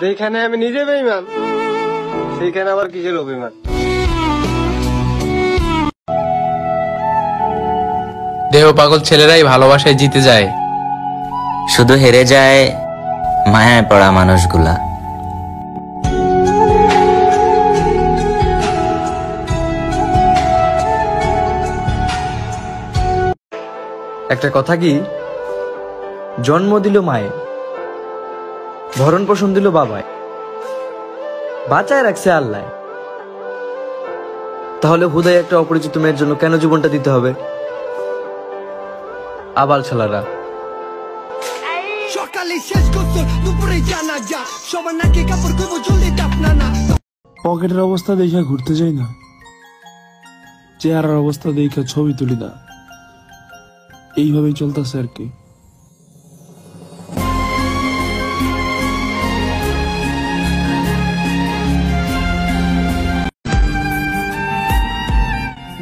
যেখানে আমি নিজে বেঈমান সেইখানে আবার কিসের অভিমান? দেহ পাগল ছেলেরাই ভালোবাসায় জিতে যায়, শুধু হেরে যায় মায়ায় পড়া মানুষগুলা। একটা কথা কি, জন্ম দিল মায়ে, ভরণ পোষণ দিল বাবায়, বাঁচায় রাখছে আল্লাহ। তাহলে হুদাই একটা অপরিচিত মেয়ের জন্য কেন জীবনটা দিতে হবে? আবাল ছালারা। পকেটের অবস্থা দেখে ঘুরতে যাই না, চেহারার অবস্থা দেখে ছবি তুলি না, এইভাবেই চলতেছে আর কি।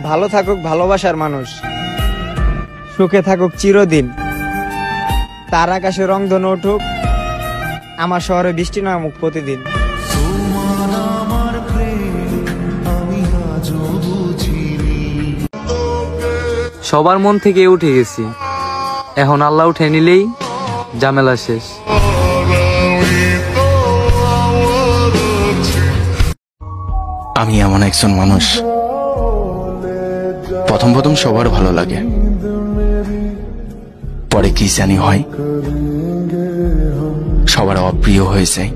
ভালো থাকুক ভালোবাসার মানুষ, সুখে থাকুক চিরদিন, তার আকাশে রংধনু উঠুক, আমার শহরে বৃষ্টি নামুক প্রতিদিন। সবার মন থেকে উঠে গেছি, এখন আল্লাহ উঠে নিলেই ঝামেলা শেষ। আমি এমন একজন মানুষ, প্রথম প্রথম সবার ভালো লাগে, পরে কি জানি হয় সবার অপ্রিয় হয়ে যায়।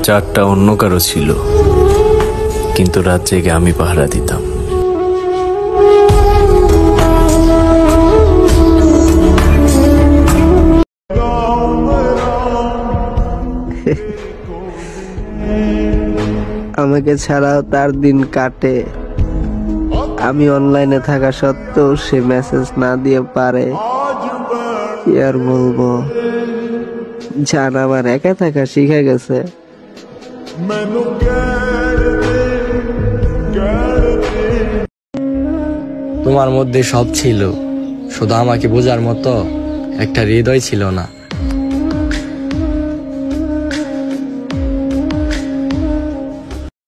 চারটা অন্য কারো ছিল, কিন্তু রাত জেগে আমি পাহারা দিতাম। আমাকে ছাড়াও তার দিন কাটে, আমি অনলাইনে থাকা সত্ত্বেও সে মেসেজ না দিয়ে পারে। কি আর বলবো, জান আমার একা থাকা শিখে গেছে। তোমার মধ্যে সব ছিল, শুধু আমাকে বোঝার মতো একটা হৃদয় ছিল না।